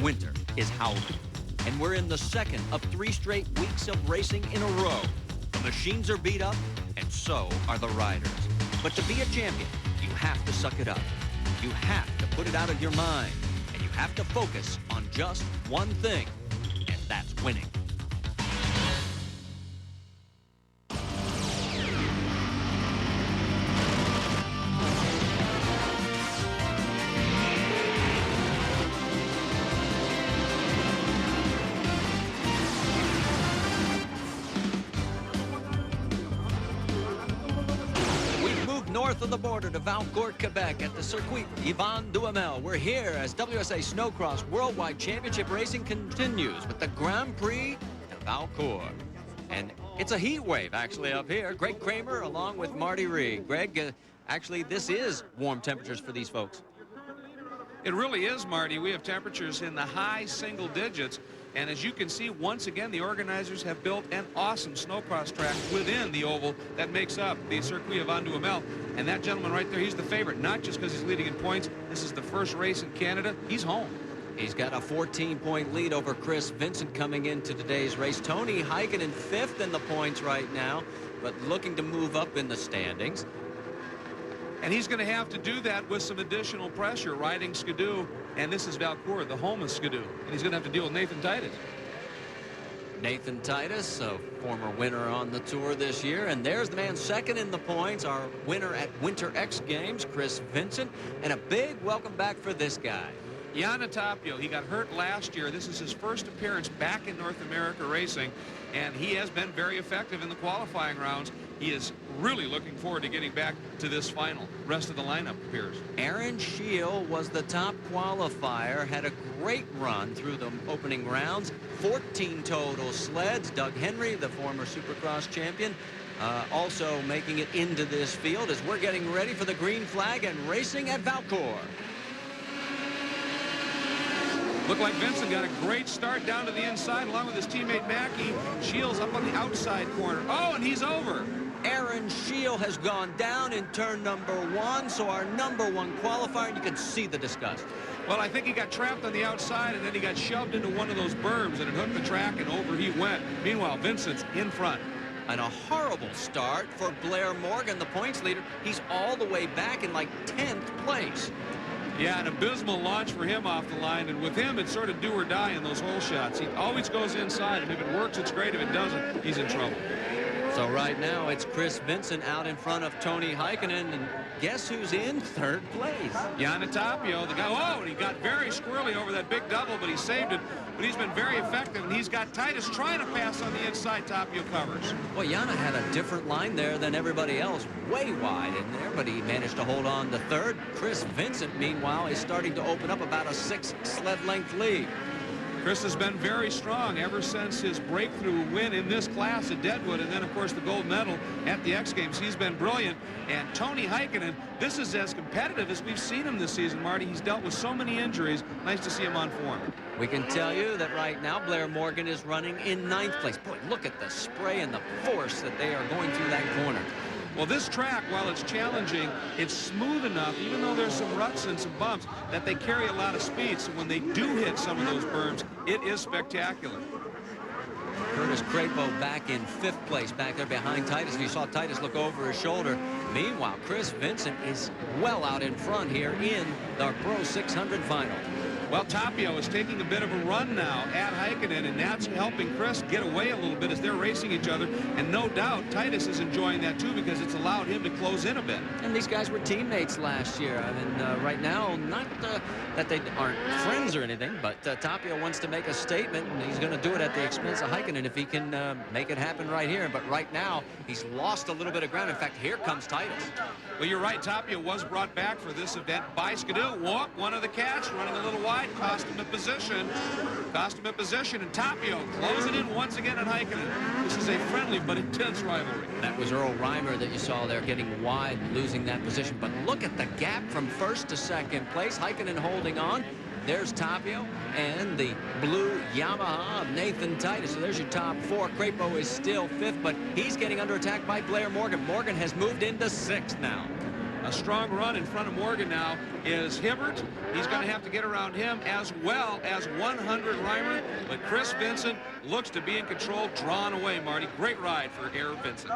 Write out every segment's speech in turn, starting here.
Winter is howling, and we're in the second of 3 straight weeks of racing in a row. The machines are beat up, and so are the riders. But to be a champion, you have to suck it up. You have to put it out of your mind, and you have to focus on just one thing, and that's winning. North of the border to Valcourt, Quebec at the Circuit Yvon Duhamel. We're here as WSA Snowcross Worldwide Championship Racing continues with the Grand Prix de Valcourt. And it's a heat wave actually up here. Greg Kramer along with Marty Reed. Greg, actually this is warm temperatures for these folks. It really is, Marty. We have temperatures in the high single digits. And as you can see, once again, the organizers have built an awesome snowcross track within the oval that makes up the Circuit Yvon Duhamel. And that gentleman right there, he's the favorite, not just because he's leading in points. This is the first race in Canada. He's home. He's got a 14-point lead over Chris Vincent coming into today's race. Tony Heikkinen 5th in the points right now, but looking to move up in the standings. And he's going to have to do that with some additional pressure riding Skidoo. And this is Valcourt, the home of Skidoo. And he's going to have to deal with Nathan Titus. Nathan Titus, a former winner on the tour this year. And there's the man second in the points, our winner at Winter X Games, Chris Vincent. And a big welcome back for this guy. Yana Tapio, he got hurt last year. This is his first appearance back in North America racing. And he has been very effective in the qualifying rounds. He is really looking forward to getting back to this final. Rest of the lineup appears. Aaron Scheel was the top qualifier, had a great run through the opening rounds. 14 total sleds. Doug Henry, the former Supercross champion, also making it into this field as we're getting ready for the green flag and racing at Valcourt. Looked like Vincent got a great start down to the inside along with his teammate Mackey. Shields up on the outside corner. Oh, and he's over. Aaron Scheel has gone down in turn number 1, so our number 1 qualifier, and you can see the disgust. Well, I think he got trapped on the outside, and then he got shoved into one of those berms, and it hooked the track, and over he went. Meanwhile, Vincent's in front. And a horrible start for Blair Morgan, the points leader. He's all the way back in like 10th place. Yeah, an abysmal launch for him off the line, and with him, it's sort of do or die in those hole shots. He always goes inside, and if it works, it's great. If it doesn't, he's in trouble. So right now, it's Chris Vincent out in front of Tony Heikkinen, and guess who's in 3rd place? Yana Tapio, the guy. Oh, and he got very squirrely over that big double, but he saved it. But he's been very effective, and he's got Titus trying to pass on the inside. Tapio covers. Well, Yana had a different line there than everybody else, way wide in there, but he managed to hold on to 3rd. Chris Vincent, meanwhile, is starting to open up about a 6 sled length lead. Chris has been very strong ever since his breakthrough win in this class at Deadwood, and then, of course, the gold medal at the X Games. He's been brilliant. And Tony Heikkinen, this is as competitive as we've seen him this season, Marty. He's dealt with so many injuries. Nice to see him on form. We can tell you that right now, Blair Morgan is running in 9th place. Boy, look at the spray and the force that they are going through that corner. Well, this track, while it's challenging, it's smooth enough, even though there's some ruts and some bumps, that they carry a lot of speed. So when they do hit some of those berms, it is spectacular. Curtis Crapo back in 5th place, back there behind Titus. You saw Titus look over his shoulder. Meanwhile, Chris Vincent is well out in front here in the Pro 600 final. Well, Tapio is taking a bit of a run now at Heikkinen, and that's helping Chris get away a little bit as they're racing each other. And no doubt, Titus is enjoying that, too, because it's allowed him to close in a bit. And these guys were teammates last year. I mean, right now, not that they aren't friends or anything, but Tapio wants to make a statement, and he's going to do it at the expense of Heikkinen if he can make it happen right here. But right now, he's lost a little bit of ground. In fact, here comes Titus. Well, you're right. Tapio was brought back for this event by Skidoo. Walk, one of the cats, running a little wide. Cost him a position. And Tapio closing in once again at Heikkinen. This is a friendly but intense rivalry. That was Earl Reimer that you saw there getting wide, losing that position. But look at the gap from 1st to 2nd place. Heikkinen holding on. There's Tapio and the blue Yamaha of Nathan Titus. So there's your top 4. Crapo is still 5th, but he's getting under attack by Blair Morgan. Morgan has moved into 6th now. A strong run in front of Morgan now is Hibbert. He's going to have to get around him, as well as 100 Reimer. But Chris Vincent looks to be in control, drawn away, Marty. Great ride for Air Vincent.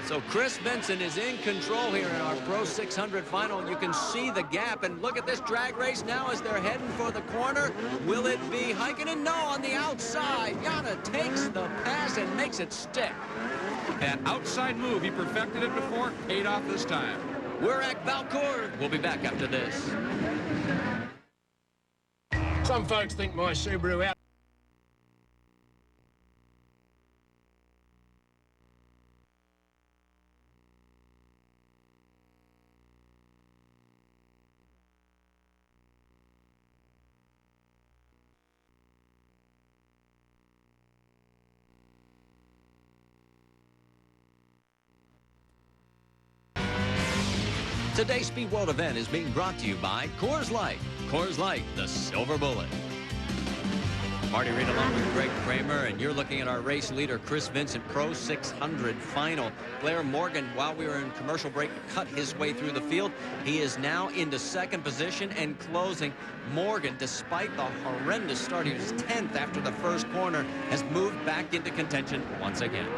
So Chris Vincent is in control here in our Pro 600 final. You can see the gap, and look at this drag race now as they're heading for the corner. Will it be Heikkinen? No, on the outside. Yana takes the pass and makes it stick. That outside move, he perfected it before, paid off this time. We're at Valcourt. We'll be back after this. Some folks think my Subaru out. Today's Speed World event is being brought to you by Coors Light. Coors Light, the silver bullet. Marty Reed along with Greg Kramer, and you're looking at our race leader, Chris Vincent, Pro 600 final. Blair Morgan, while we were in commercial break, cut his way through the field. He is now into second position and closing. Morgan, despite the horrendous start, he was 10th after the first corner, has moved back into contention once again.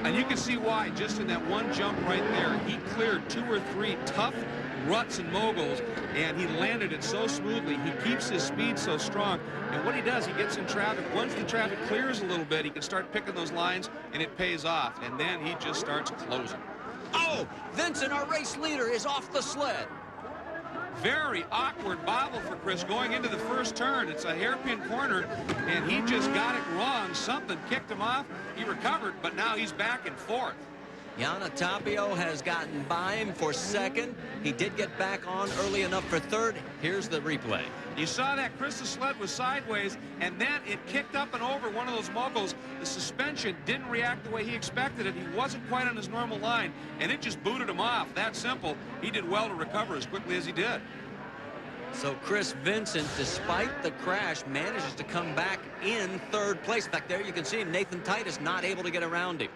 And you can see why, just in that one jump right there, he cleared 2 or 3 tough ruts and moguls, and he landed it so smoothly. He keeps his speed so strong, and what he does, he gets in traffic. Once the traffic clears a little bit, he can start picking those lines, and it pays off, and then he just starts closing. Oh, Vincent, our race leader, is off the sled. Very awkward bobble for Chris going into the first turn. It's a hairpin corner, and he just got it wrong. Something kicked him off. He recovered, but now he's back in fourth. Yana Tapio has gotten by him for second. He did get back on early enough for third. Here's the replay. You saw that Chris's sled was sideways, and then it kicked up and over one of those moguls. The suspension didn't react the way he expected it. He wasn't quite on his normal line, and it just booted him off. That simple. He did well to recover as quickly as he did. So Chris Vincent, despite the crash, manages to come back in third place. In fact, there you can see Nathan Titus not able to get around him.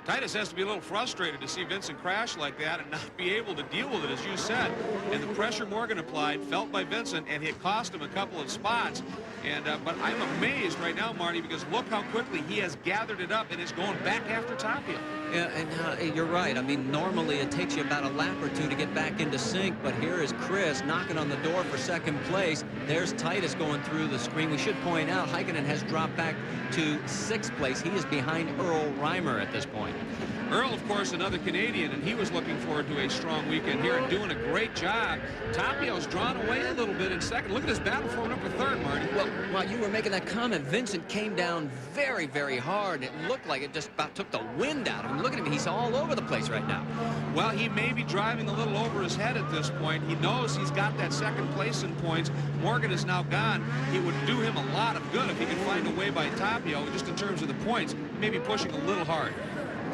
Titus has to be a little frustrated to see Vincent crash like that and not be able to deal with it, as you said. And the pressure Morgan applied, felt by Vincent, and it cost him a couple of spots. And but I'm amazed right now, Marty, because look how quickly he has gathered it up and is going back after Tapio. Yeah, and you're right. I mean, normally it takes you about a lap or two to get back into sync, but here is Chris knocking on the door for second place. There's Titus going through the screen. We should point out Heikkinen has dropped back to 6th place. He is behind Earl Reimer at this point. Earl, of course, another Canadian, and he was looking forward to a strong weekend here and doing a great job. Tapio's drawn away a little bit in second. Look at his battle for up for third, Marty. Well, while you were making that comment, Vincent came down very, very hard. It looked like it just about took the wind out of him. Look at him. He's all over the place right now. Well, he may be driving a little over his head at this point. He knows he's got that second place in points. Morgan is now gone. It would do him a lot of good if he could find a way by Tapio, just in terms of the points, maybe pushing a little hard.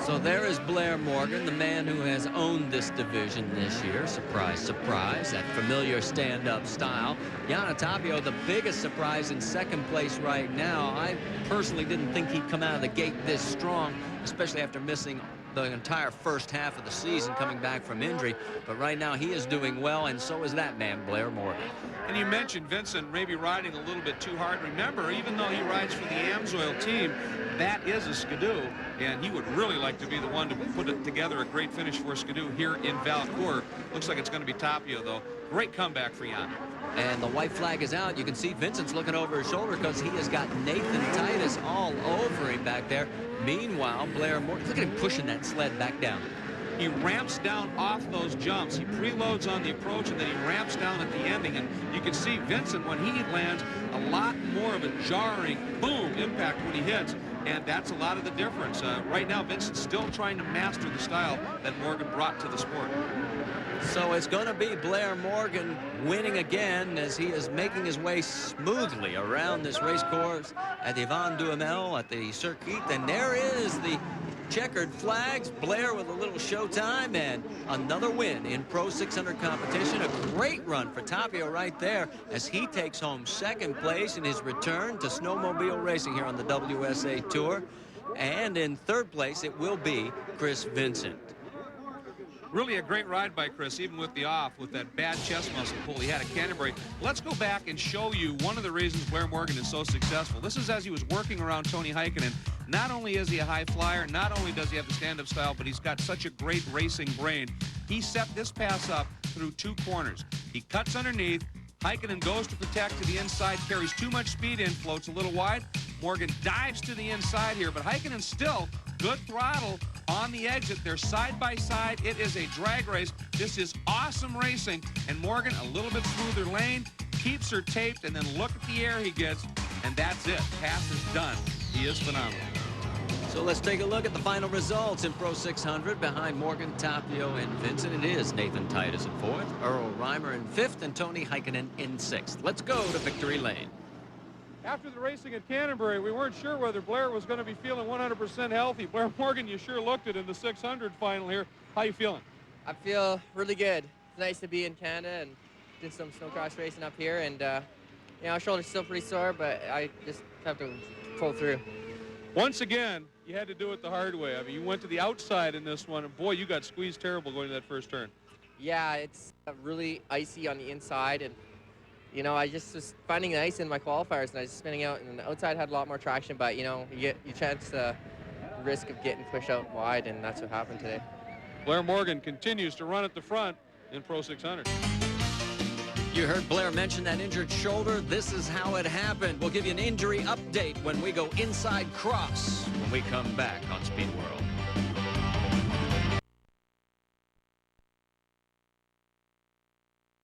So there is Blair Morgan, the man who has owned this division this year. Surprise, surprise, that familiar stand-up style. Yana Tapio, the biggest surprise in second place right now. I personally didn't think he'd come out of the gate this strong, especially after missing the entire first half of the season coming back from injury. But right now he is doing well, and so is that man, Blair Morgan. And you mentioned Vincent maybe riding a little bit too hard. Remember, even though he rides for the Amsoil team, that is a Skidoo, and he would really like to be the one to put it together a great finish for Skidoo here in Valcourt. Looks like it's going to be Tapio, though. Great comeback for Jan. And the white flag is out. You can see Vincent's looking over his shoulder because he has got Nathan Titus all over him back there. Meanwhile, Blair Morgan, look at him pushing that sled back down. He ramps down off those jumps. He preloads on the approach, and then he ramps down at the ending. And you can see Vincent, when he lands, a lot more of a jarring boom impact when he hits. And that's a lot of the difference. Right now, Vincent's still trying to master the style that Morgan brought to the sport. So it's going to be Blair Morgan winning again as he is making his way smoothly around this race course at the Yvon Duhamel at the circuit. And there is the checkered flags. Blair with a little showtime and another win in Pro 600 competition. A great run for Tapio right there as he takes home second place in his return to snowmobile racing here on the WSA Tour. And in third place, it will be Chris Vincent. Really a great ride by Chris, even with the off, with that bad chest muscle pull he had at Canterbury. Let's go back and show you one of the reasons Blair Morgan is so successful. This is as he was working around Tony Heikkinen. Not only is he a high flyer, not only does he have the stand-up style, but he's got such a great racing brain. He set this pass up through 2 corners. He cuts underneath. Heikkinen goes to protect to the inside, carries too much speed in, floats a little wide. Morgan dives to the inside here, but Heikkinen still good throttle on the exit. They're side by side. It is a drag race. This is awesome racing. And Morgan, a little bit smoother lane, keeps her taped, and then look at the air he gets, and that's it. Pass is done. He is phenomenal. So let's take a look at the final results in Pro 600. Behind Morgan, Tapio, and Vincent, it is Nathan Titus in 4th, Earl Reimer in 5th, and Tony Heikkinen in 6th. Let's go to victory lane. After the racing at Canterbury, we weren't sure whether Blair was going to be feeling 100% healthy. Blair Morgan, you sure looked it in the 600 final here. How you feeling? I feel really good. It's nice to be in Canada and did some snowcross racing up here, and you know, shoulder's still pretty sore, but I just have to pull through. Once again, you had to do it the hard way. I mean, you went to the outside in this one, and boy, you got squeezed terrible going to that first turn. Yeah, it's really icy on the inside, and you know, I just was finding the ice in my qualifiers, and I was spinning out, and the outside had a lot more traction, but you know, you get your chance to risk of getting pushed out wide, and that's what happened today. Blair Morgan continues to run at the front in Pro 600. You heard Blair mention that injured shoulder. This is how it happened. We'll give you an injury update when we go inside cross when we come back on Speed World.